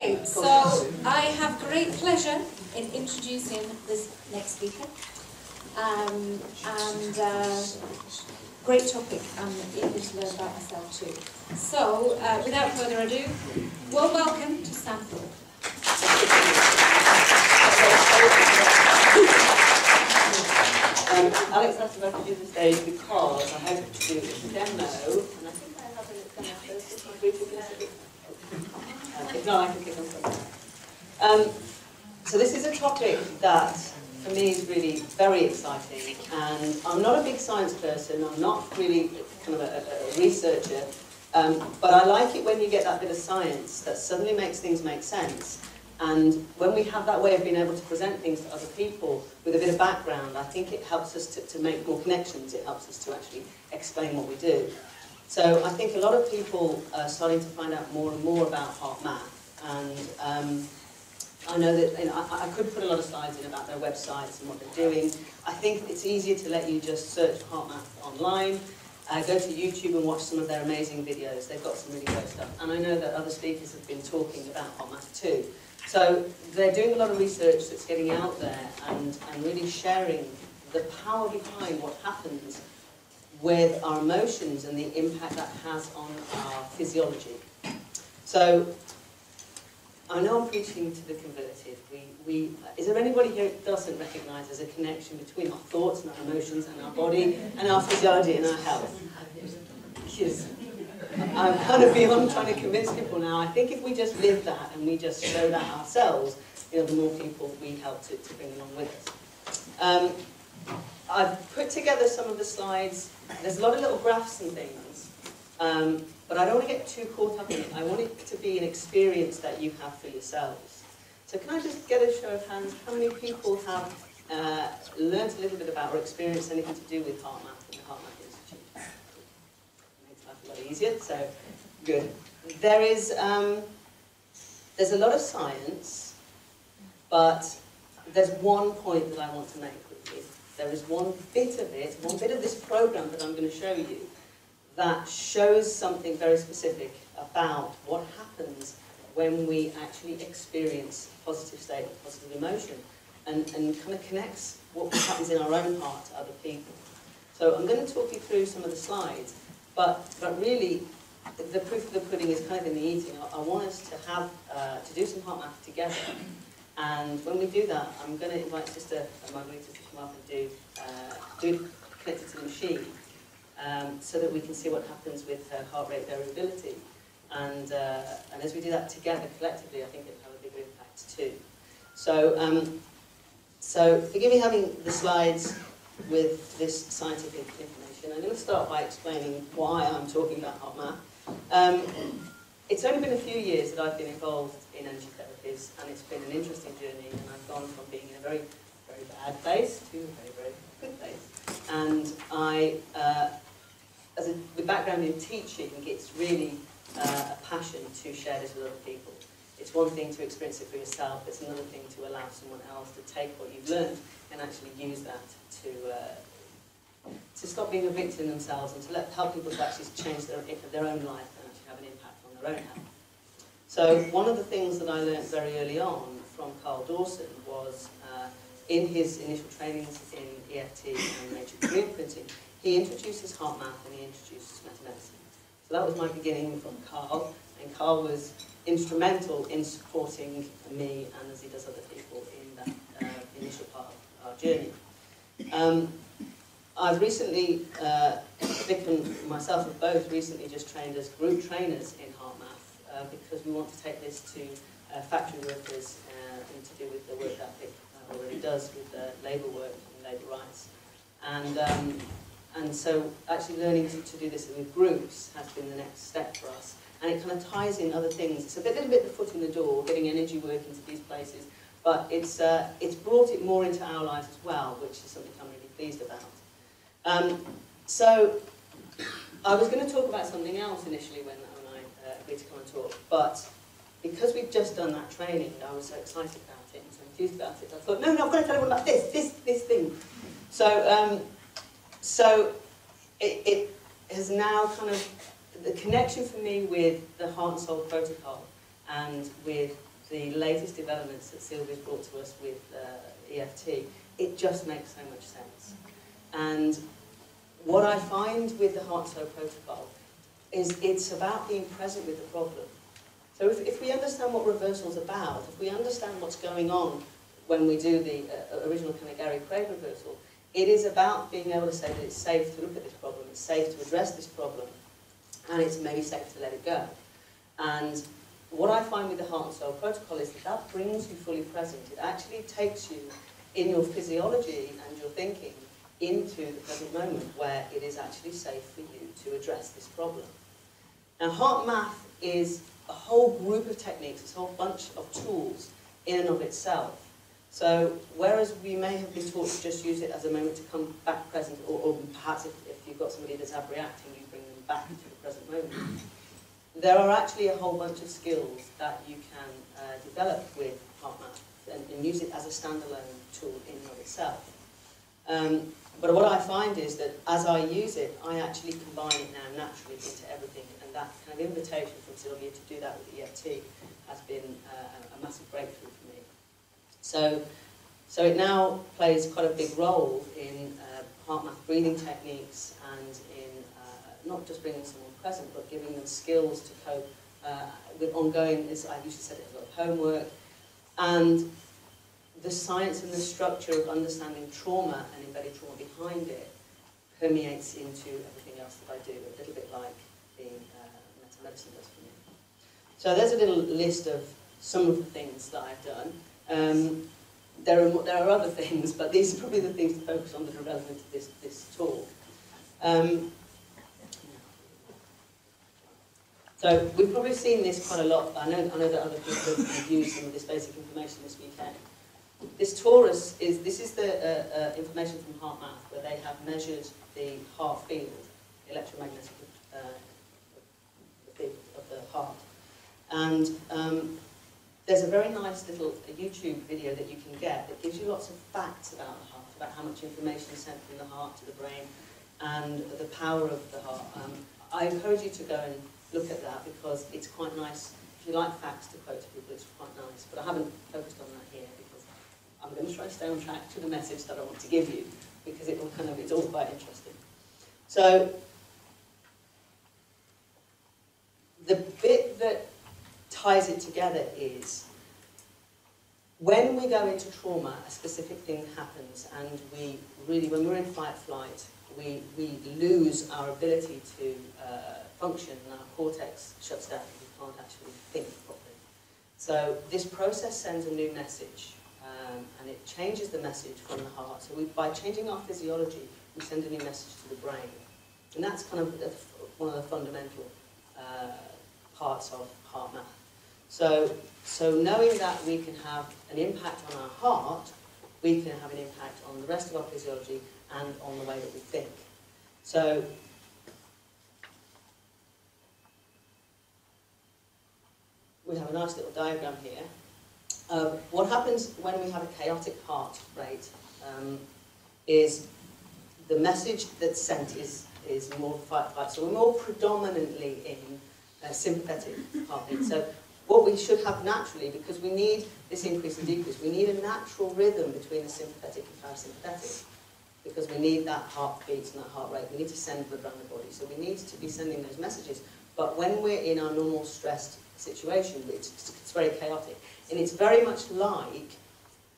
So I have great pleasure in introducing this next speaker, and great topic. I'm eager to learn about myself too. So without further ado, warm welcome to Sam Thorpe. Alex asked if I could do the stage because I hope to do a demo, and I think I have a demo first. If not, I can pick on something. So this is a topic that, for me, is really very exciting, and I'm not a big science person, I'm not really kind of a researcher, but I like it when you get that bit of science that suddenly makes things make sense. And when we have that way of being able to present things to other people with a bit of background, I think it helps us to make more connections, it helps us to actually explain what we do. So I think a lot of people are starting to find out more and more about heart math, and I know that I could put a lot of slides in about their websites and what they're doing. I think it's easier to let you just search heart math online, go to YouTube and watch some of their amazing videos. They've got some really great stuff, and I know that other speakers have been talking about heart math too. So they're doing a lot of research that's getting out there and really sharing the power behind what happens with our emotions and the impact that has on our physiology. So I know I'm preaching to the converted. Is there anybody here who doesn't recognise there's a connection between our thoughts and our emotions and our body and our physiology and our health? Yes. I'm kind of beyond trying to convince people now. I think if we just live that and we just show that ourselves, you know, the more people we help to bring along with us. I've put together some of the slides. There's a lot of little graphs and things, but I don't want to get too caught up in it. I want it to be an experience that you have for yourselves. So can I just get a show of hands? How many people have learned a little bit about or experienced anything to do with heart math in the Heart Math Institute? Makes life a lot easier, so good. There's a lot of science, but there's one point that I want to make quickly. There is one bit of it, one bit of this program that I'm going to show you that shows something very specific about what happens when we actually experience a positive state, a positive emotion, and kind of connects what happens in our own heart to other people. So I'm going to talk you through some of the slides, but really the proof of the pudding is kind of in the eating. I want us to have to do some heart math together, and when we do that, I'm going to invite Sister Margarita to come up and do it connected to the machine, so that we can see what happens with her heart rate variability. And as we do that together, collectively, I think it'll have a bigger impact too. So forgive me having the slides with this scientific information. I'm going to start by explaining why I'm talking about heart math. It's only been a few years that I've been involved in energy therapies, and it's been an interesting journey, and I've gone from being in a very, very bad place to a very, very good place. And with background in teaching, it's really a passion to share this with other people. It's one thing to experience it for yourself, it's another thing to allow someone else to take what you've learned and actually use that to stop being a victim themselves and to help people to actually change their own life and actually have an impact on their own health. So one of the things that I learned very early on from Carl Dawson was in his initial trainings in EFT and matrix blueprinting, he introduces heart math and he introduces metamedicine. So that was my beginning from Carl, and Carl was instrumental in supporting me and as he does other people in that initial part of our journey. I've recently, Vic and myself have both recently just trained as group trainers in heart math because we want to take this to factory workers and to do with the work that Vic already does with labour work and labour rights. And so actually learning to do this with groups has been the next step for us. And it kind of ties in other things. It's a little bit the foot in the door, getting energy work into these places, but it's brought it more into our lives as well, which is something I'm really pleased about. So I was going to talk about something else initially when I agreed to come and talk, but because we'd just done that training, I was so excited about it and so enthused about it, I thought, no, I've got to tell everyone about this thing. So it has now kind of, the connection for me with the Heart and Soul protocol and with the latest developments that Sylvia's brought to us with EFT, it just makes so much sense. And what I find with the Heart Soul protocol is it's about being present with the problem. So if we understand what reversal's about, if we understand what's going on when we do the original kind of Gary Craig reversal, it is about being able to say that it's safe to look at this problem, it's safe to address this problem, and it's maybe safe to let it go. And what I find with the Heart and Soul protocol is that that brings you fully present. It actually takes you in your physiology and your thinking into the present moment where it is actually safe for you to address this problem. Now, Heart Math is a whole group of techniques, it's a whole bunch of tools in and of itself. So, whereas we may have been taught to just use it as a moment to come back present, or perhaps if you've got somebody that's abreacting, you bring them back into the present moment, there are actually a whole bunch of skills that you can develop with Heart Math and use it as a standalone tool in and of itself. But what I find is that as I use it, I actually combine it now naturally into everything, and that kind of invitation from Sylvia to do that with EFT has been a massive breakthrough for me. So it now plays quite a big role in Heart Math breathing techniques and in not just bringing someone present, but giving them skills to cope with ongoing, as I usually said, a lot of homework, and the science and the structure of understanding trauma and embedded trauma behind it permeates into everything else that I do, a little bit like the meta-medicine does for me. So there's a little list of some of the things that I've done. There are other things, but these are probably the things to focus on that are relevant to this talk. So we've probably seen this quite a lot. I know that other people have used some of this basic information this weekend. This torus is the information from Heart Math, where they have measured the heart field, the electromagnetic field of the heart. And there's a very nice little YouTube video that you can get that gives you lots of facts about the heart, about how much information is sent from the heart to the brain, and the power of the heart. I encourage you to go and look at that because it's quite nice. If you like facts to quote to people, it's quite nice. But I haven't focused on that here because I'm going to try to stay on track to the message that I want to give you because it's all quite interesting. So the bit that ties it together is when we go into trauma, a specific thing happens, and when we're in fight-flight, we lose our ability to function, and our cortex shuts down, we can't actually think properly. So this process sends a new message, and it changes the message from the heart. So by changing our physiology, we send a new message to the brain. And that's kind of one of the fundamental parts of Heart Math. So knowing that we can have an impact on our heart, we can have an impact on the rest of our physiology and on the way that we think. So we have a nice little diagram here. What happens when we have a chaotic heart rate is the message that's sent is more fight-flight. So we're more predominantly in sympathetic heartbeat. So what we should have naturally, because we need this increase and decrease, we need a natural rhythm between the sympathetic and parasympathetic, because we need that heartbeat and that heart rate. We need to send blood around the body. So we need to be sending those messages. But when we're in our normal stressed situation, it's very chaotic. And it's very much like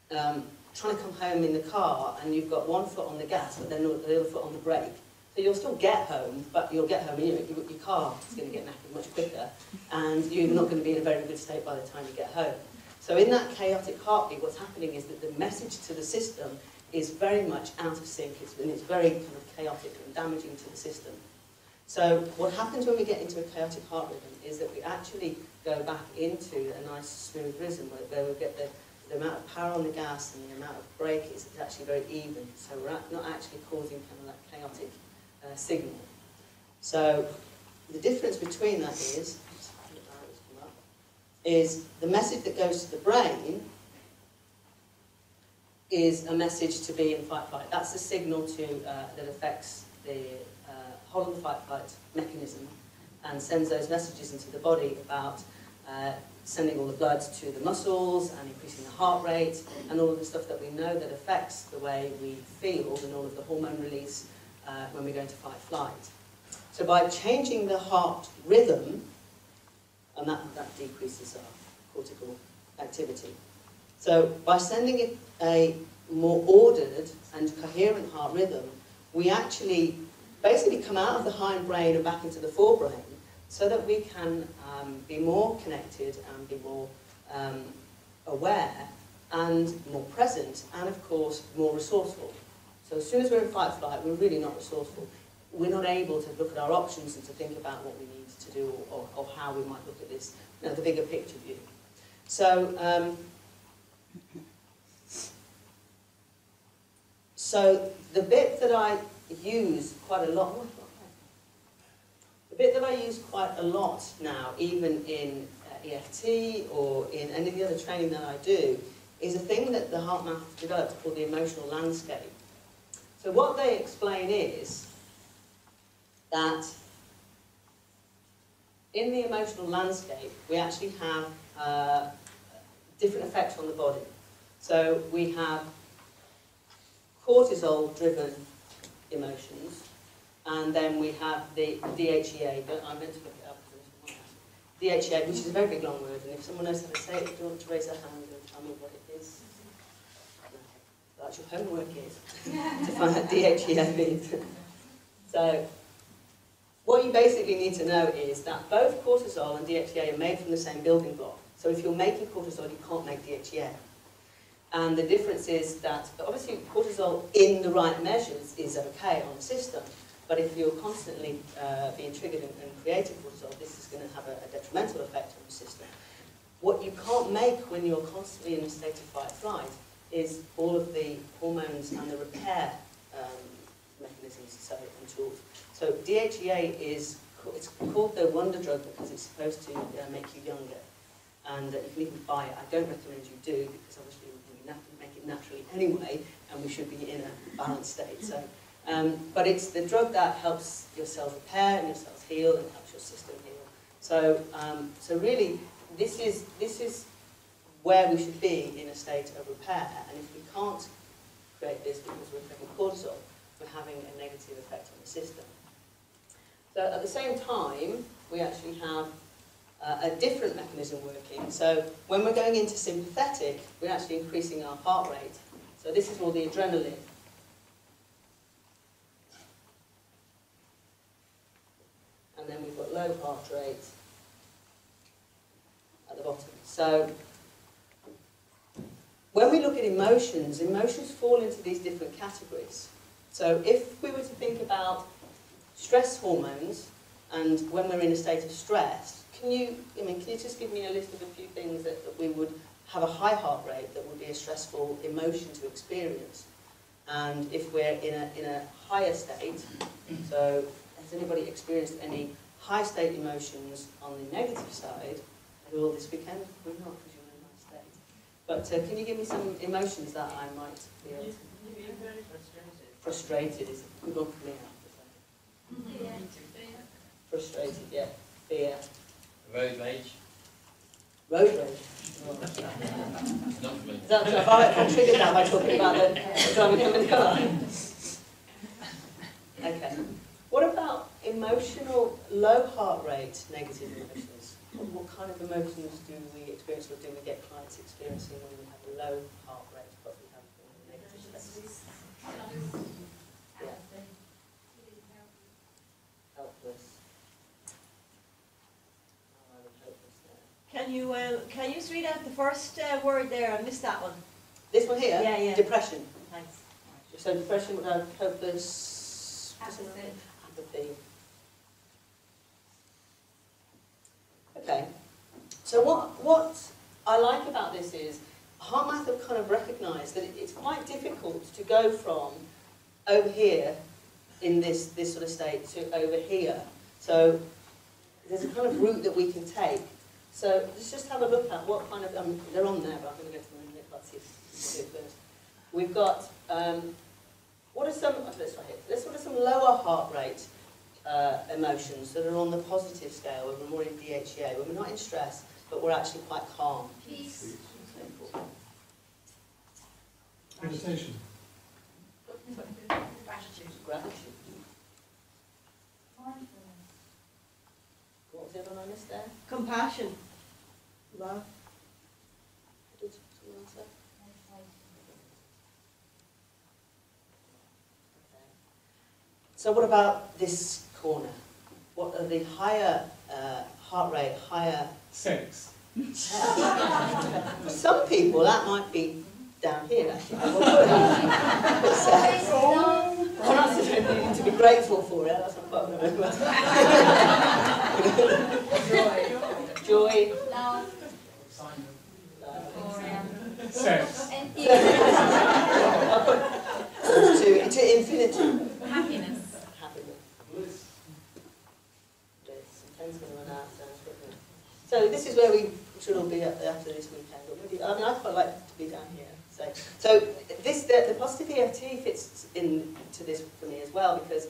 trying to come home in the car and you've got one foot on the gas but then the other foot on the brake. So you'll still get home, but you'll get home and your car is going to get knackered much quicker and you're not going to be in a very good state by the time you get home. So in that chaotic heartbeat, what's happening is that the message to the system is very much out of sync, and it's very kind of chaotic and damaging to the system. So what happens when we get into a chaotic heart rhythm is that we actually go back into a nice smooth rhythm where we get the amount of power on the gas and the amount of brake is actually very even. So we're not actually causing kind of that chaotic signal. So the difference between that is the message that goes to the brain is a message to be in fight-flight. That's the signal that affects the whole of the fight-flight mechanism and sends those messages into the body about sending all the blood to the muscles and increasing the heart rate and all of the stuff that we know that affects the way we feel and all of the hormone release when we're going to fight-flight. So by changing the heart rhythm, and that decreases our cortical activity. So by sending it a more ordered and coherent heart rhythm, we actually basically come out of the hindbrain and back into the forebrain so that we can be more connected and be more aware and more present and, of course, more resourceful. So as soon as we're in fight-flight, we're really not resourceful. We're not able to look at our options and to think about what we need to do or how we might look at this, you know, the bigger picture view. So, so the bit that I use quite a lot, now, even in EFT or in any of the other training that I do, is a thing that the HeartMath developed called the emotional landscape. So what they explain is that in the emotional landscape, we actually have different effects on the body. So we have cortisol-driven emotions, and then we have the DHEA, but I meant to look it up. DHEA, which is a very big long word, and if someone knows how to say it, do you want to raise their hand and tell me what it is? No. That's your homework is, to find out DHEA means. So, what you basically need to know is that both cortisol and DHEA are made from the same building block. So if you're making cortisol, you can't make DHEA. And the difference is that, obviously, cortisol in the right measures is okay on the system, but if you're constantly being triggered and creating cortisol, this is going to have a detrimental effect on the system. What you can't make when you're constantly in a state of fight-flight is all of the hormones and the repair mechanisms and tools. So DHEA it's called the wonder drug because it's supposed to make you younger. And you can even buy it. I don't recommend you do because obviously we make it naturally anyway, and we should be in a balanced state. So, but it's the drug that helps your cells repair and your cells heal and helps your system heal. So, so really, this is where we should be in a state of repair. And if we can't create this because we're taking cortisol, we're having a negative effect on the system. So at the same time, we actually have a different mechanism working. So when we're going into sympathetic, we're actually increasing our heart rate. So this is all the adrenaline. And then we've got low heart rate at the bottom. So when we look at emotions, emotions fall into these different categories. So if we were to think about stress hormones, and when we're in a state of stress, can you just give me a list of a few things that we would have a high heart rate that would be a stressful emotion to experience? And if we're in a higher state, so has anybody experienced any high state emotions on the negative side at all this weekend? We're not, because you're in a nice state. But can you give me some emotions that I might be able to? You're very frustrated. Frustrated is a good one for me, I have to say. Frustrated, yeah. Fear. Road rage. Road rage. Oh. Not for me. Is that, have I triggered that by talking about the driving home in the car? Okay. What about emotional, low heart rate, negative emotions? What kind of emotions do we experience, or do we get clients experiencing when we have a low heart rate, but we have negative effects? Yeah. Helpless. Can you just read out the first word there? I missed that one. This one here? Yeah, yeah. Depression. Thanks. So depression would have hopeless... Apathy. Okay. So what I like about this is HeartMath have kind of recognised that it's quite difficult to go from over here in this sort of state to over here. So there's a kind of route that we can take. So let's just have a look at what kind of, they're on there, but I'm going to go to them in a minute. Let's see if we can do it first. We've got, what are some lower heart rate emotions that are on the positive scale when we're more in DHEA, when we're not in stress, but we're actually quite calm. Peace. Meditation. Gratitude. What was the other one I missed there? Compassion. Love. Did someone else say? So what about this corner? What are the higher heart rate, higher... Sex. For some people, that might be down here, actually. One else is need to be grateful for it, that's what I remember. Joy. Love. Sex. I'll put to infinity. Happiness. Happiness. Bliss. Time's going to run out, sounds quickly. So this is where we should all be after this weekend. But maybe, I mean, I'd quite like to be down here. So this, the positive EFT fits into this for me as well, because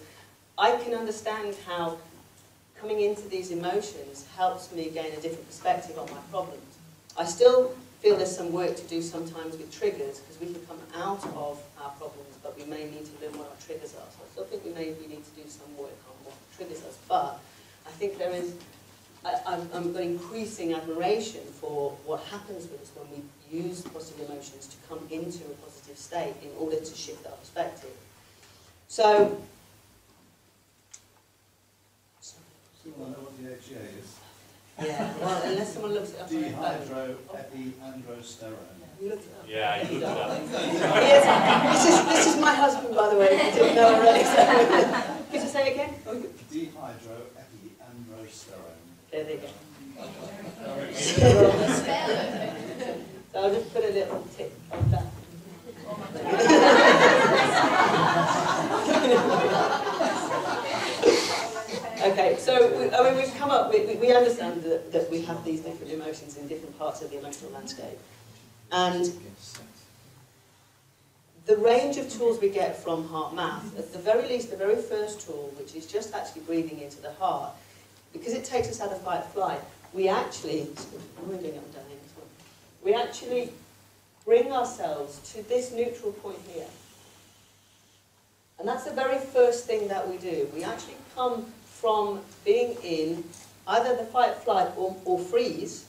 I can understand how coming into these emotions helps me gain a different perspective on my problems. I still feel there's some work to do sometimes with triggers, because we can come out of our problems, but we may need to learn what our triggers are. So I still think we need to do some work on what triggers us. But I think there is, I'm got increasing admiration for what happens with us when we use positive emotions to come into a positive state in order to shift our perspective. So, Someone know what the HA is? yeah, well, unless someone looks it up on their phone. Dehydroepiandrosterone. You looked it up. Yeah, you looked it up. Yes, this is my husband, by the way, if you didn't know already. So. Could you say it again? Dehydroepiandrosterone. There they go. Spell. So I'll just put a little tick on that. Okay, so we've come up, we understand that we have these different emotions in different parts of the emotional landscape. And the range of tools we get from Heart Math, at the very least, the very first tool, which is just actually breathing into the heart, because it takes us out of fight or flight, we actually, we actually bring ourselves to this neutral point here. And that's the very first thing that we do. We actually come from being in either the fight, flight, or freeze,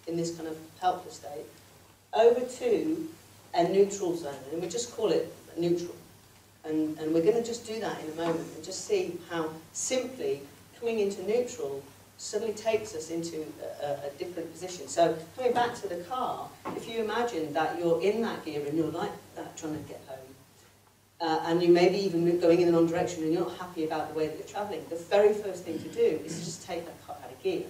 in this kind of helpless state, over to a neutral zone. And we just call it neutral. And we're going to just do that in a moment and just see how simply coming into neutral suddenly takes us into a different position. So coming back to the car, if you imagine that you're in that gear and you're like that trying to get home, and you may be even going in the wrong direction and you're not happy about the way that you're travelling, the very first thing to do is to just take that car out of gear.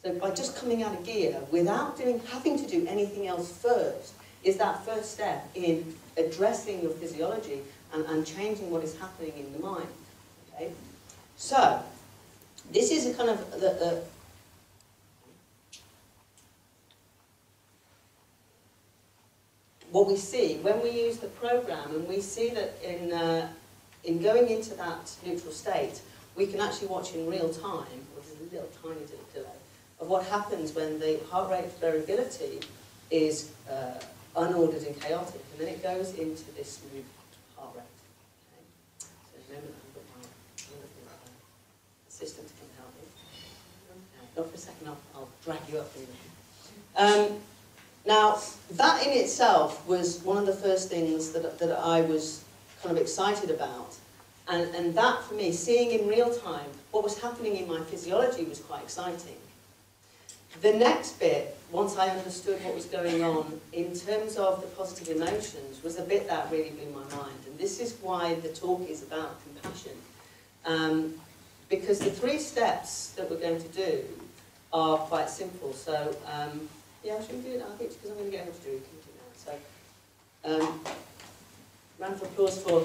So by just coming out of gear, without having to do anything else first, is that first step in addressing your physiology and changing what is happening in the mind. Okay? So, this is a kind of what we see when we use the program, and we see that in going into that neutral state, we can actually watch in real time, with a little tiny delay, of what happens when the heart rate variability is unordered and chaotic, and then it goes into this moved heart rate. Okay? So remember that I've got my assistant can help me. Not for a second, I'll drag you up. Now, that in itself was one of the first things that I was kind of excited about. And that, for me, seeing in real time what was happening in my physiology was quite exciting. The next bit, once I understood what was going on in terms of the positive emotions, was the bit that really blew my mind. And this is why the talk is about compassion. Because the 3 steps that we're going to do are quite simple. So, yeah, should we do it now? I think because I'm going to get her to do it. Can we do that? So, round of applause for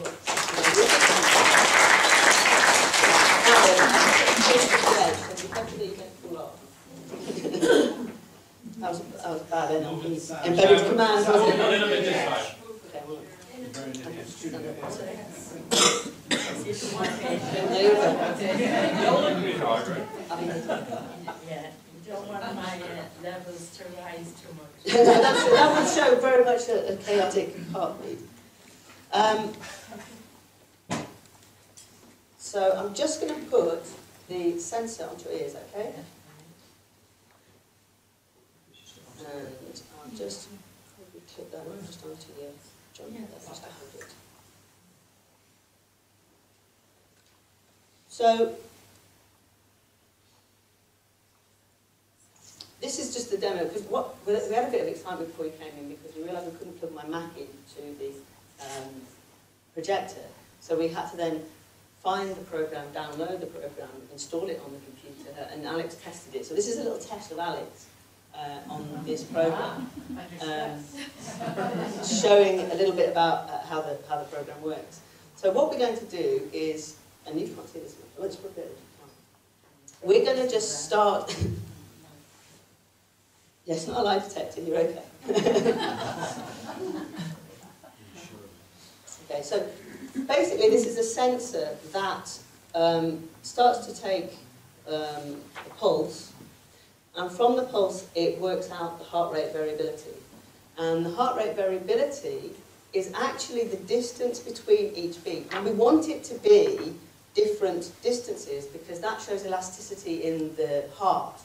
That was bad, embedded command. A little bit this way. Okay, well, Very near studio. there you go. Rehydrate. Yeah. my levels to rise too much. That would show very much a chaotic heartbeat. So I'm just going to put the sensor onto your ears, okay? And I'll just maybe clip that just onto your jump. Just to hold it. So this is just the demo, because we had a bit of excitement before we came in because we realised we couldn't plug my Mac into the projector. So we had to then find the program, download the program, install it on the computer, and Alex tested it. So this is a little test of Alex on this program, showing a little bit about how the program works. So what we're going to do is, and you can't see this much, let's put it. We're going to just start. Yes, not a lie detector, you're okay. Okay, so basically this is a sensor that starts to take a pulse, and from the pulse it works out the heart rate variability. And the heart rate variability is actually the distance between each beat. And we want it to be different distances because that shows elasticity in the heart.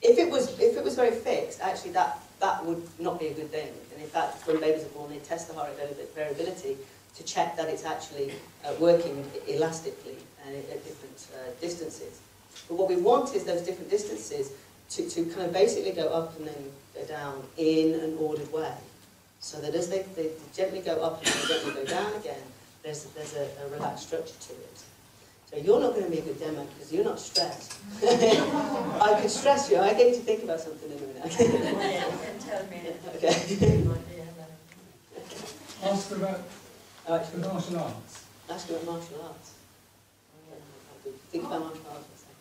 If it was very fixed, actually that would not be a good thing. And in fact, when babies are born, they test the heart rate variability to check that it's actually working elastically at different distances. But what we want is those different distances to kind of basically go up and then go down in an ordered way. So that as they gently go up and then gently go down again, there's a relaxed structure to it. So you're not going to be a good demo because you're not stressed. I could stress you. I get you to think about something in a minute. You can tell me. Okay. Ask about the martial arts. Ask about martial arts. Think about martial arts for a second.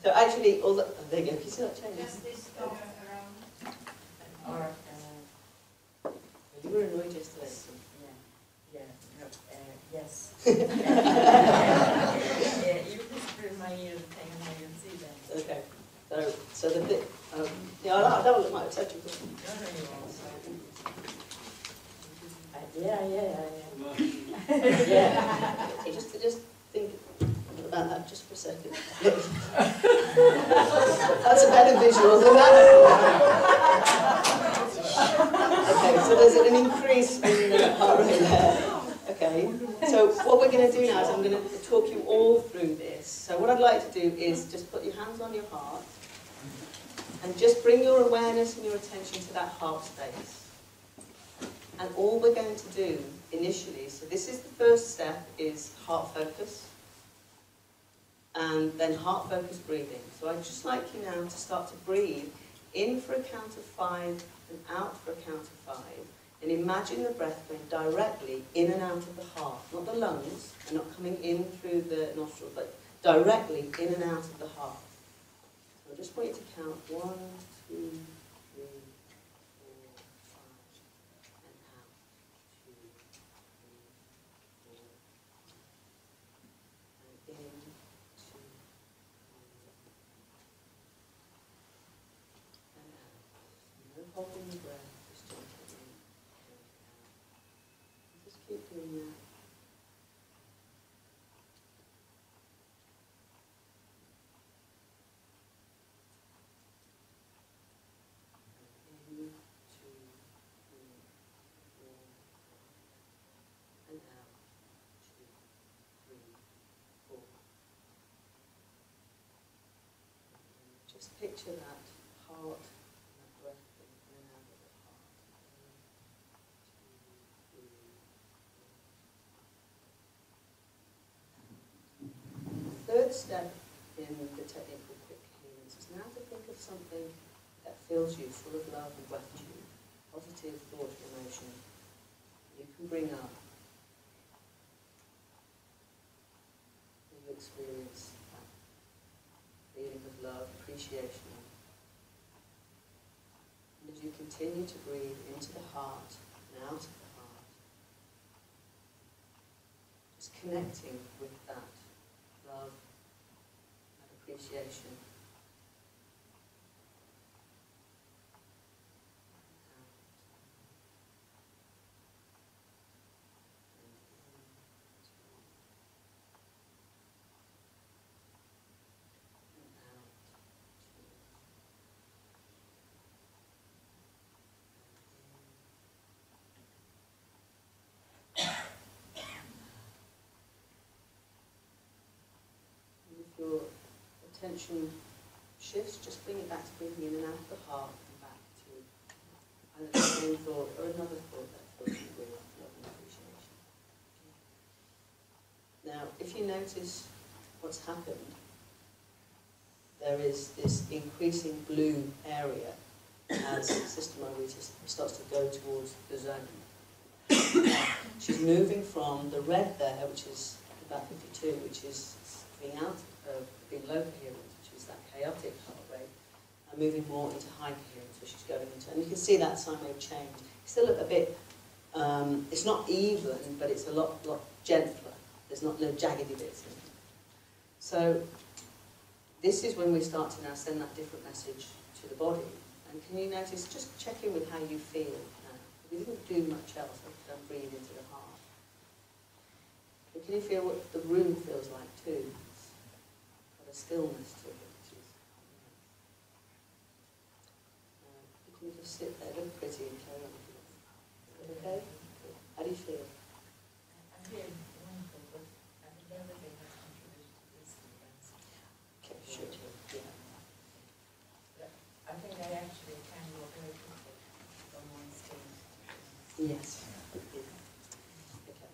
So actually, all the... Oh, there you go. Can you see that change? Just this around. Or, You were annoyed yesterday. yes. Yeah, you whisper in my ear the thing and I can see that. Okay. So the bit... yeah, I don't look like such a good one. Yeah. Just think about that just for a second. That's a better visual than that. Okay, so there's an increase in the heart rate there. Okay, so what we're going to do now is I'm going to talk you all through this. So what I'd like to do is just put your hands on your heart and just bring your awareness and your attention to that heart space. And all we're going to do initially, so this is the first step, is heart focus. And then heart focus breathing. So I'd just like you now to start to breathe in for a count of 5 and out for a count of 5. And imagine the breath going directly in and out of the heart, not the lungs, and not coming in through the nostrils, but directly in and out of the heart. So I just want you to count 1, 2, 3, 4, 5, and out. 2, 3, 4, and in, 2, 3, and out. No holding the breath, just gently in. Just keep doing that. In, 2, 3, 4, and out. 2, 3, 4. Just picture that heart and that breath going in and out of the heart. Third step in the technique of quick coherence is now to think of something that fills you full of love and gratitude, positive thought and emotion. You can bring up when you experience that feeling of love, appreciation. And as you continue to breathe into the heart and out of the heart, just connecting with that love and appreciation. attention shifts, just bring it back to breathing in and out of the heart and back to either the same thought or another thought that fills you with love and appreciation. Now, if you notice what's happened, there is this increasing blue area as Sister Margarita starts to go towards the zone. She's moving from the red there, which is about 52, which is being out of being low coherence, which is that chaotic heart rate, and moving more into high coherence, which she's going into. And you can see that sine wave change. It's still a bit, it's not even, but it's a lot gentler. There's not no jaggedy bits in it. So this is when we start to now send that different message to the body. And can you notice, just check in with how you feel now. We didn't do much else other than breathe into the heart. But can you feel what the room feels like too? It's got a stillness to it, which is you can just sit there, look pretty and carry on. Is that okay? Good. How do you feel? I'm feeling wonderful, but I think everything has contributed to this event. Okay, sure. Yeah. I think I actually can go very quickly from one state. Yes. Okay,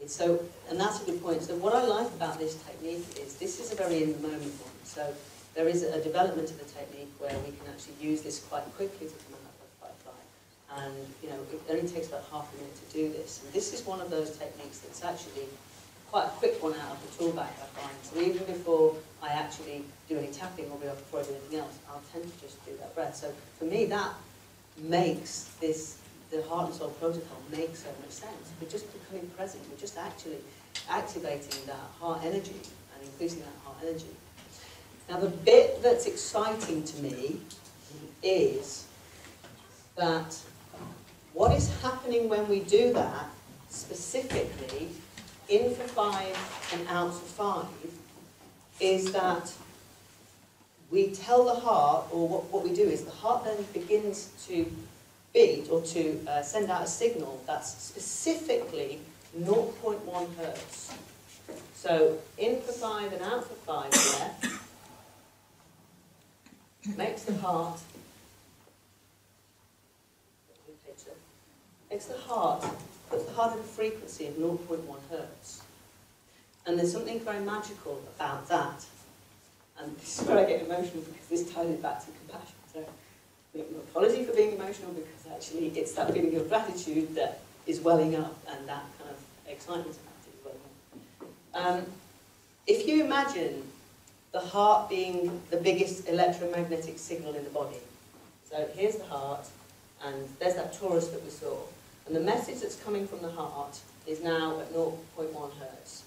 so, and that's a good point. So what I like about this technique is this is a very in the moment one. So there is a development of the technique where we can actually use this quite quickly to come out of butterfly. And you know, it only takes about half a minute to do this. And this is one of those techniques that's actually quite a quick one out of the tool bag, I find. So even before I actually do any tapping or before I do anything else, I'll tend to just do that breath. So for me, that makes this, the heart and soul protocol makes so much sense. We're just becoming present. We're just actually activating that heart energy and increasing that heart energy. Now the bit that's exciting to me is that what is happening when we do that, specifically, in for 5 and out for 5, is that we tell the heart, or what we do is the heart then begins to beat or to send out a signal that's specifically 0.1 hertz. So in for 5 and out for 5 there makes the heart puts the heart at a frequency of 0.1 hertz. And there's something very magical about that. And this is where I get emotional because this ties it back to compassion. So I make no apology for being emotional because actually it's that feeling of gratitude that is welling up and that kind of excitement about it is welling up. If you imagine the heart being the biggest electromagnetic signal in the body. So here's the heart and there's that torus that we saw. And the message that's coming from the heart is now at 0.1 hertz.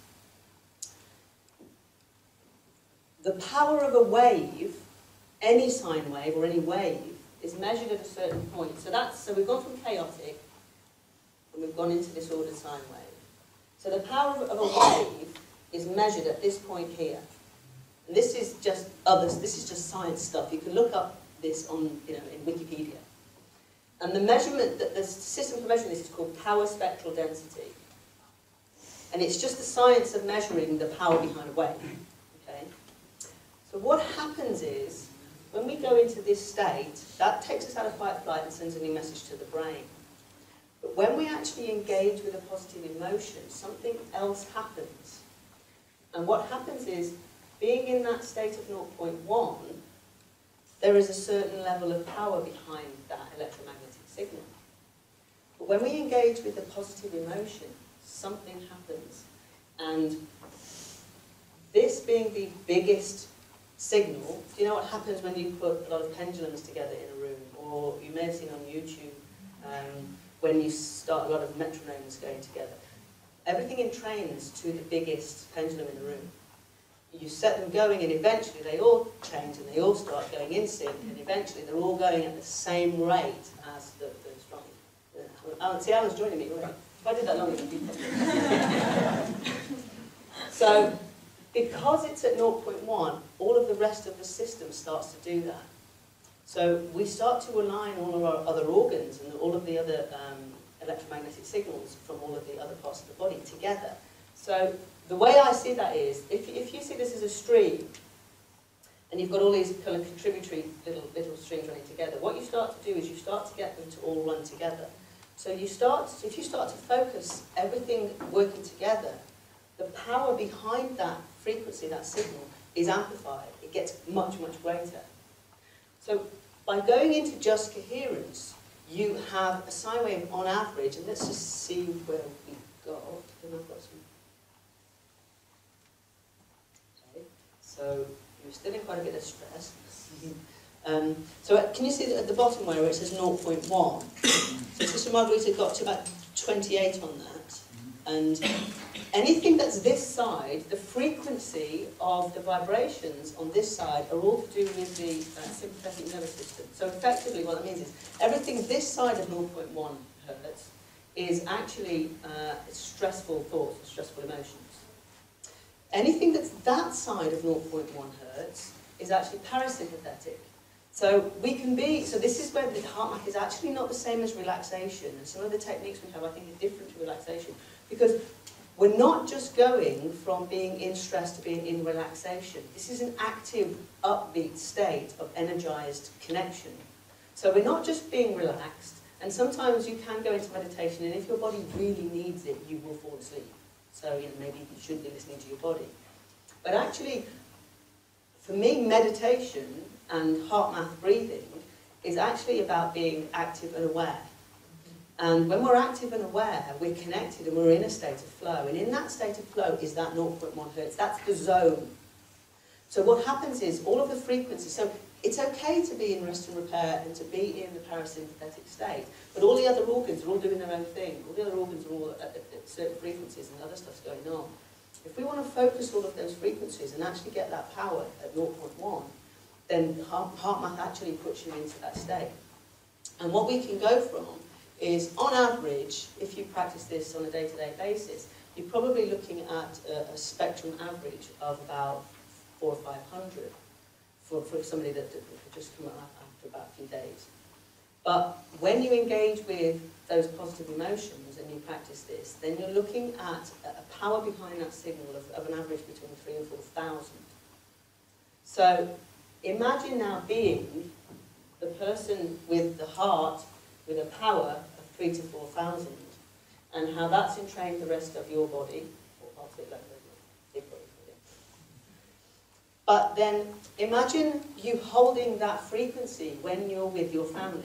The power of a wave, any sine wave or any wave, is measured at a certain point. So we've gone from chaotic and we've gone into this ordered sine wave. So the power of a wave is measured at this point here. And this is just this is just science stuff. You can look up this on, in Wikipedia. And the measurement, the system for measuring this is called power spectral density. And it's just the science of measuring the power behind a wave. Okay? So what happens is, when we go into this state, that takes us out of fight flight and sends a new message to the brain. But when we actually engage with a positive emotion, something else happens. And what happens is, being in that state of 0.1, there is a certain level of power behind that electromagnetic signal. But when we engage with a positive emotion, something happens. And this being the biggest signal, do you know what happens when you put a lot of pendulums together in a room? Or you may have seen on YouTube when you start a lot of metronomes going together. Everything entrains to the biggest pendulum in the room. You set them going and eventually they all change and they all start going in sync and eventually they're all going at the same rate as the strong. See, Alan's joining me already. If I did that longer than people. So, because it's at 0.1, all of the rest of the system starts to do that. So we start to align all of our other organs and all of the other electromagnetic signals from all of the other parts of the body together. So the way I see that is, if you see this as a stream, And you've got all these kind of contributory little strings running together. What you start to do is you start to get them to all run together. So if you start to focus everything working together, the power behind that frequency, that signal, is amplified. It gets much, much greater. So by going into just coherence, you have a sine wave on average, and let's just see where we got. And I've got some. Okay, so you're still in quite a bit of stress. So can you see that at the bottom where it says 0.1? So Sister Margarita got to about 28 on that. And anything that's this side, the frequency of the vibrations on this side are all to do with the sympathetic nervous system. So effectively what that means is everything this side of 0.1 hertz is actually stressful thoughts, stressful emotions. Anything that's that side of 0.1 hertz is actually parasympathetic. So we can be, so this is where the heart map is actually not the same as relaxation, and some of the techniques we have I think are different to relaxation, because we're not just going from being in stress to being in relaxation. This is an active, upbeat state of energized connection. So we're not just being relaxed, and sometimes you can go into meditation, and if your body really needs it, you will fall asleep. So maybe you shouldn't be listening to your body. But actually, for me, meditation and heart math breathing is actually about being active and aware. And when we're active and aware, we're connected and we're in a state of flow. And in that state of flow is that 0.1 hertz. That's the zone. So what happens is all of the frequencies, so it's okay to be in rest and repair and to be in the parasympathetic state, but all the other organs are all doing their own thing. All the other organs are all at certain frequencies and other stuff's going on. If we want to focus all of those frequencies and actually get that power at 0.1, then heart math actually puts you into that state. And what we can go from is, on average, if you practice this on a day-to-day basis, you're probably looking at a spectrum average of about 400 or 500 for somebody that just come up after about a few days. But when you engage with those positive emotions and you practice this, then you're looking at a power behind that signal of an average between 3,000 and 4,000. So imagine now being the person with the heart with a power of 3,000 to 4,000, and how that's entrained the rest of your body. But then imagine you holding that frequency when you're with your family,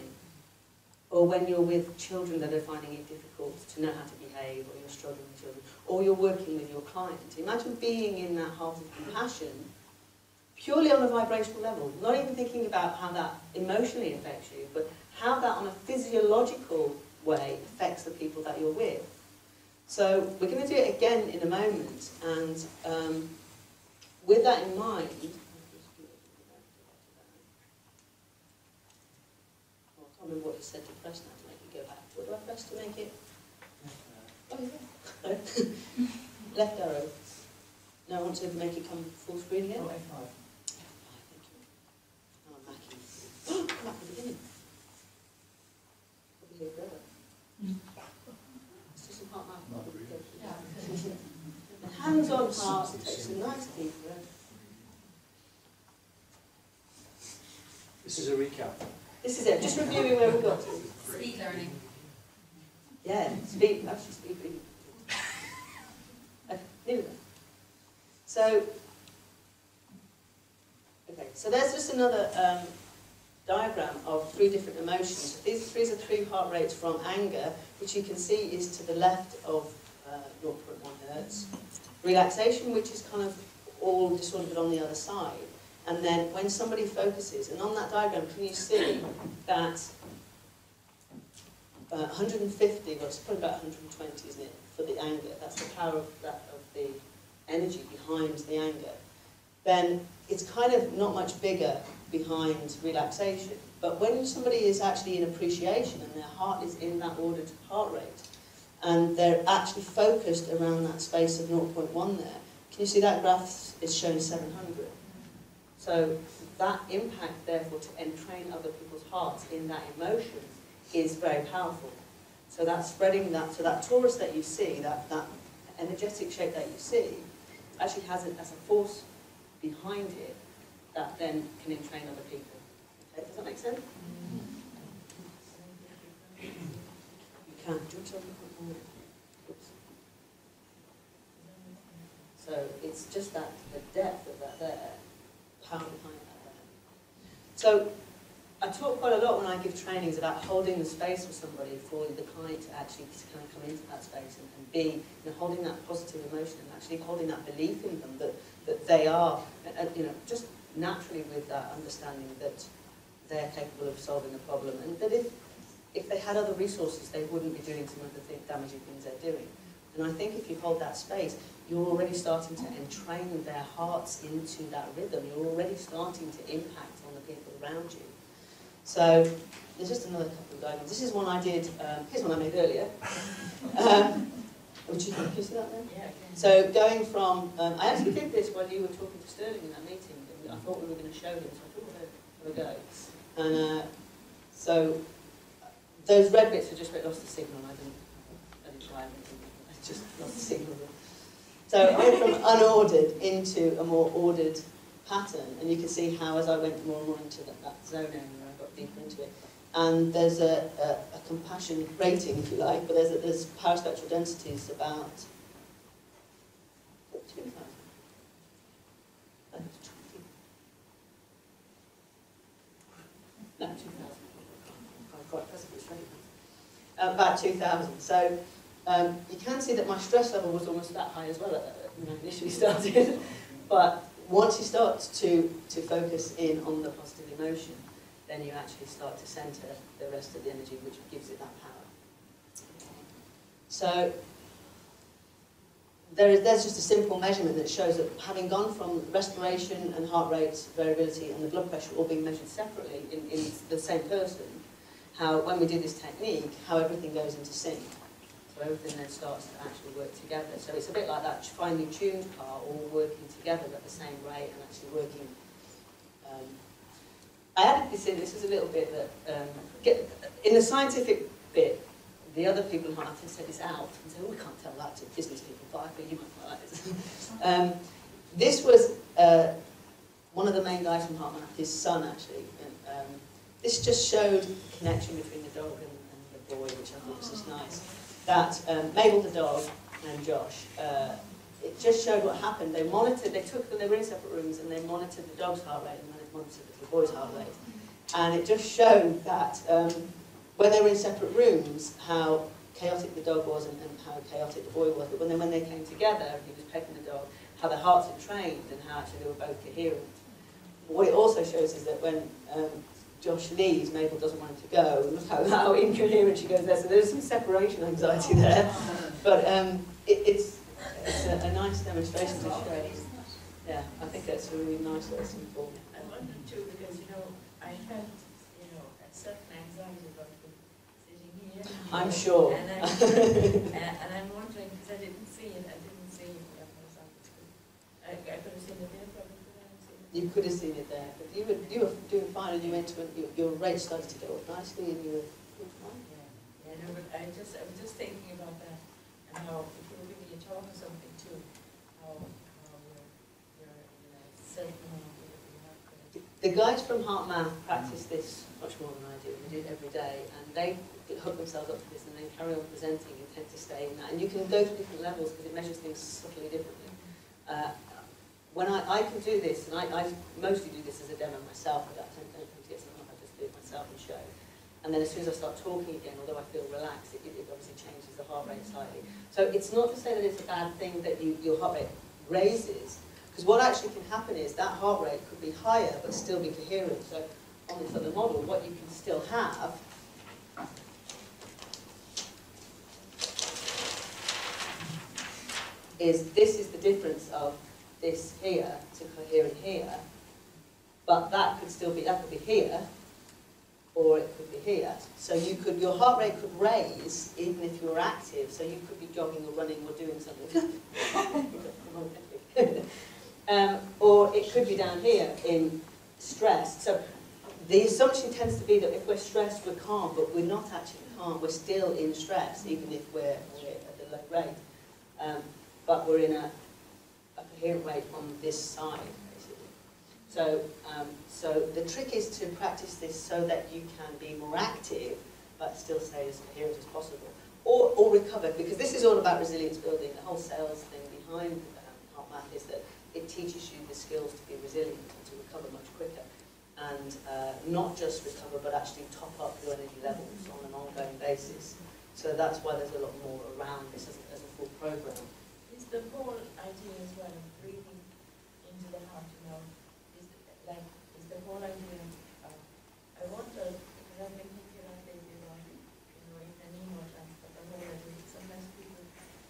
or when you're with children that are finding it difficult to know how to behave, or you're struggling with children, or you're working with your client. Imagine being in that heart of compassion, purely on a vibrational level, not even thinking about how that emotionally affects you, but how that on a physiological way affects the people that you're with. So we're going to do it again in a moment, and with that in mind, I can't remember what it said to press now to make it go back. What do I press to make it? Oh yeah. Left arrow. No, I want to make it come full screen again. Oh, F5. Thank you. Oh, I'm backing. Come back to the beginning. Probably here forever. Let's do some heart math. Hands on heart, take some nice deep breath. This is a recap. This is it, just reviewing where we got to. Speed learning. Yeah, speed reading. Nearly there. So, okay, so there's just another diagram of 3 different emotions. These are 3 heart rates from anger, which you can see is to the left of 0.1 hertz. Relaxation, which is kind of all disordered on the other side. And then when somebody focuses, and on that diagram, can you see that 150, well, it's probably about 120, isn't it, for the anger? That's the power of the energy behind the anger. Then it's kind of not much bigger behind relaxation. But when somebody is actually in appreciation and their heart is in that ordered heart rate, and they're actually focused around that space of 0.1 there, can you see that graph is showing 700? So that impact, therefore, to entrain other people's hearts in that emotion is very powerful. So that's spreading that, so that torus that you see, that energetic shape that you see, actually has a force behind it that then can entrain other people. Okay, does that make sense? You can. Do you want to open the Oops. So it's just that, the depth of that there, power behind that there. So I talk quite a lot when I give trainings about holding the space for somebody, for the client to actually kind of come into that space and be, holding that positive emotion and actually holding that belief in them that they are, just naturally with that understanding that they're capable of solving the problem, and that if they had other resources, they wouldn't be doing some of the damaging things they're doing. And I think if you hold that space, you're already starting to entrain their hearts into that rhythm. You're already starting to impact on the people around you. So there's just another couple of diagrams. This is one I did, here's one I made earlier. Would you see that then? Yeah. So going from, I actually did this while you were talking to Sterling in that meeting. I thought we were going to show him, so I thought we'd have a go. And so those red bits have just lost the signal. I didn't try anything. I just lost the signal. So I went from unordered into a more ordered pattern, and you can see how as I went more and more into that zone area, I got deeper into it. And there's a compassion rating, if you like, but there's paraspectral densities about 2,000. No, 2,000. I've got possibly straight. About 2,000. So you can see that my stress level was almost that high as well when I initially started. But once you start to focus in on the positive emotion, then you actually start to centre the rest of the energy, which gives it that power. So there's just a simple measurement that shows that having gone from respiration and heart rate variability and the blood pressure all being measured separately in the same person, how when we do this technique, how everything goes into sync. So everything then starts to actually work together. So it's a bit like that finely tuned car all working together at the same rate and actually working. I added this in, this is a little bit that, in the scientific bit, the other people might have to set this out and say, oh, we can't tell that to business people, but I think you might like this. This was one of the main guys from Hartman, his son actually. And, this just showed the connection between the dog and the boy, which I thought was just nice. That Mabel the dog and Josh, it just showed what happened. They monitored, they were in separate rooms and they monitored the dog's heart rate and then they monitored the boy's heart rate. And it just showed that when they were in separate rooms, how chaotic the dog was and how chaotic the boy was. But when they came together, and he was petting the dog, how their hearts had trained and how actually they were both coherent. What it also shows is that when Josh leaves, Mabel doesn't want him to go, and look how incoherent she goes there. So there's some separation anxiety there. But it's a nice demonstration to show. Yeah, I think that's a really nice little simple. I wondered too, because, I felt, a certain anxiety about sitting here. I'm sure. And I'm wondering, because I didn't see it, I could have seen it there, probably. You could have seen it there, but you were doing fine, and you went to your rate started to go up nicely, and you were fine. Yeah, no, but I was just thinking about that, and how if you were giving a talk or something too, how your self-knowledge. The guys from Heart Math practice this much more than I do. They do it every day, and they hook themselves up to this, and then carry on presenting and tend to stay in that. And you can go to different levels because it measures things subtly differently. When I can do this, and I mostly do this as a demo myself, I don't tend to get something up, I just do it myself and show. And then as soon as I start talking again, although I feel relaxed, it obviously changes the heart rate slightly. So it's not to say that it's a bad thing that your heart rate raises, because what actually can happen is that heart rate could be higher but still be coherent. So on this other model, what you can still have is this is the difference of this here to coherent here, but that could still be, that could be here, or it could be here. So your heart rate could raise even if you were active, so you could be jogging or running or doing something. Or it could be down here in stress. So the assumption tends to be that if we're stressed, we're calm, but we're not actually calm, we're still in stress, even if we're at the low rate. But we're in a coherent rate on this side, basically. So, so the trick is to practice this so that you can be more active, but still stay as coherent as possible, or recover, because this is all about resilience building. The whole sales thing behind Heart Math is that it teaches you the skills to be resilient and to recover much quicker, and not just recover, but actually top up your energy levels on an ongoing basis. So that's why there's a lot more around this as a full program. Is the whole idea as well of breathing into the heart, you know, is the whole idea of, I wonder, because I've been thinking about lately about, you know, in an email transfer, the whole idea, sometimes people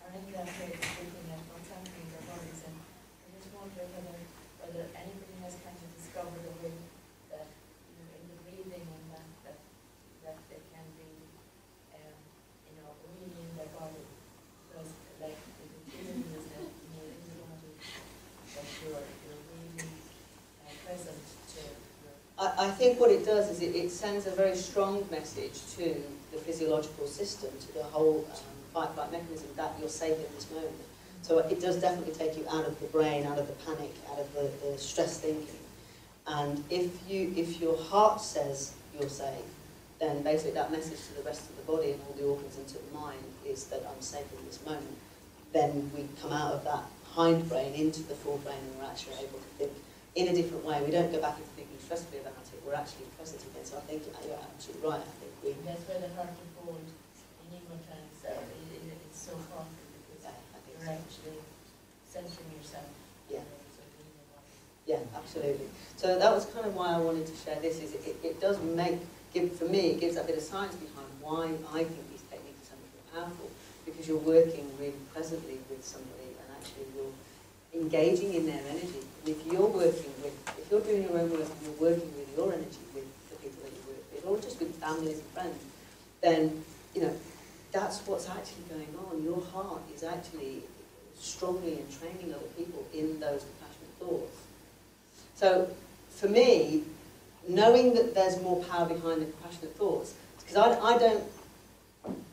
are in that way looking at what's happening in their bodies, and I just wonder whether anybody has kind of discovered a way that, you know, in the breathing and that they can be, you know, really in their body. Because, like, the feeling is that, you know, in the body, that you're really present to your... I think what it does is it sends a very strong message to the physiological system, to the whole fight-flight mechanism, that you're safe in this moment. So it does definitely take you out of the brain, out of the panic, out of the stress thinking. And if your heart says you're safe, then basically that message to the rest of the body and all the organs and to the mind is that I'm safe in this moment. Then we come out of that hindbrain into the forebrain, and we're actually able to think in a different way. We don't go back into thinking stressfully about it, we're actually present again. So I think you're absolutely right. I think we... That's where the heart and hold in emotrance it's so powerful, because you're actually centering yourself. Yeah. Yeah, absolutely. So that was kind of why I wanted to share this. Is it does for me, it gives that bit of science behind why I think these techniques are so much more powerful, because you're working really presently with somebody, and actually you're engaging in their energy. And if you're doing your own work and you're working with your energy with the people that you work with, or just with families and friends, then, you know, that's what's actually going on. Your heart is actually strongly entraining other people in those compassionate thoughts. So, for me, knowing that there's more power behind the compassionate thoughts, because I don't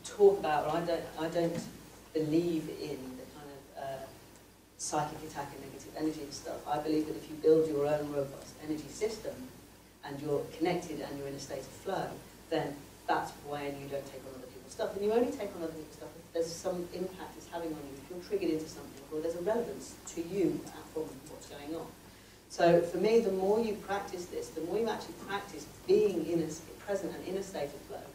talk about, or I don't believe in the kind of psychic attack and negative energy and stuff. I believe that if you build your own robust energy system and you're connected and you're in a state of flow, then that's when you don't take on other people's stuff. And you only take on other people's stuff if there's some impact it's having on you, if you're triggered into something, or there's a relevance to you from what's going on. So for me, the more you practice this, the more you actually practice being in a present and in a state of flow,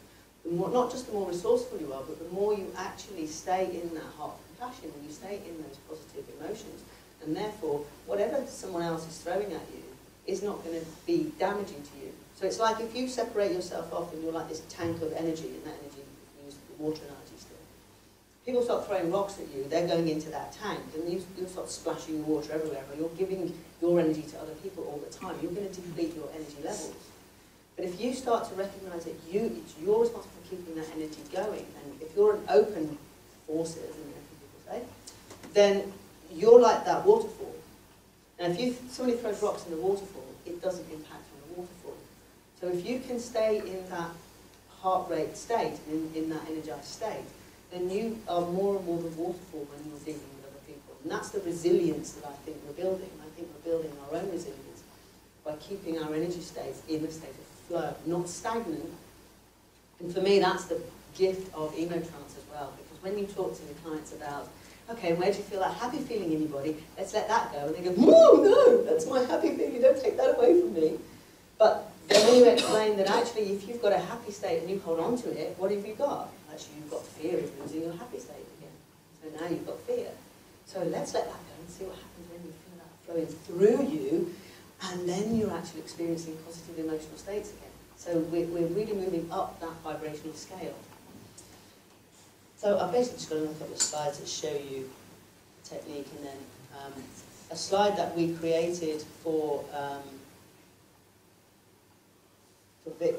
the more, not just the more resourceful you are, but the more you actually stay in that heart of compassion, and you stay in those positive emotions. And therefore, whatever someone else is throwing at you is not going to be damaging to you. So it's like if you separate yourself off and you're like this tank of energy, and that energy, if you use the water analogy still, people start throwing rocks at you, they're going into that tank, and you'll start splashing water everywhere, or you're giving your energy to other people all the time. You're going to deplete your energy levels. But if you start to recognise that it's you're responsible for keeping that energy going, and if you're an open force, as people say, then you're like that waterfall. And if somebody throws rocks in the waterfall, it doesn't impact on the waterfall. So if you can stay in that heart rate state, in that energized state, then you are more and more the waterfall when you're dealing with other people. And that's the resilience that I think we're building. I think we're building our own resilience by keeping our energy states in a state of flow, not stagnant. And for me, that's the gift of emotrance as well, because when you talk to the clients about, okay, where do you feel that happy feeling in your body? Let's let that go. And they go, oh no, that's my happy feeling, don't take that away from me. But then when you explain that actually if you've got a happy state and you hold on to it, what have you got? Actually you've got fear of losing your happy state again. So now you've got fear. So let's let that go and see what happens when you feel that flowing through you, and then you're actually experiencing positive emotional states again. So we're really moving up that vibrational scale. So I've basically just got another couple of slides that show you the technique, and then a slide that we created for Vic.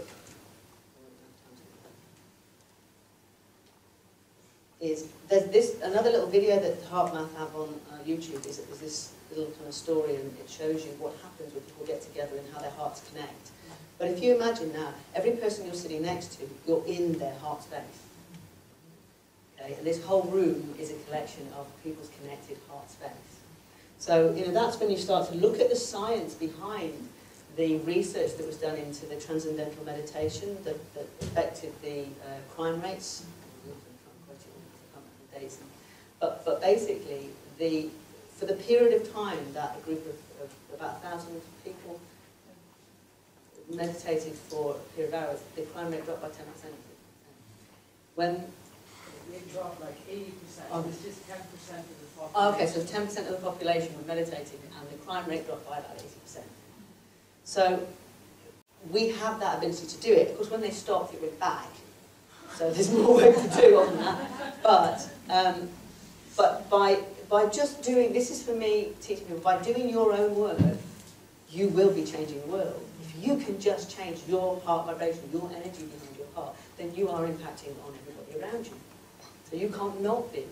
There's another little video that Heart Math have on YouTube. Is this little kind of story, and it shows you what happens when people get together and how their hearts connect. But if you imagine now, every person you're sitting next to, you're in their heart space. Okay? And this whole room is a collection of people's connected heart space. So, you know, that's when you start to look at the science behind the research that was done into the transcendental meditation that affected the crime rates. But basically, for the period of time that a group of about 1,000 people meditated for a period of hours, the crime rate dropped by 10%. When It dropped like 80%. Oh. It was just 10% of the population. Oh, okay, so 10% of the population were meditating and the crime rate dropped by about 80%. So we have that ability to do it. Of course, when they stopped, it went back. So there's more work to do on that. But by just doing, this is for me, teaching people, by doing your own work, you will be changing the world. If you can just change your heart vibration, your energy behind your heart, then you are impacting on everybody around you. So you can't not be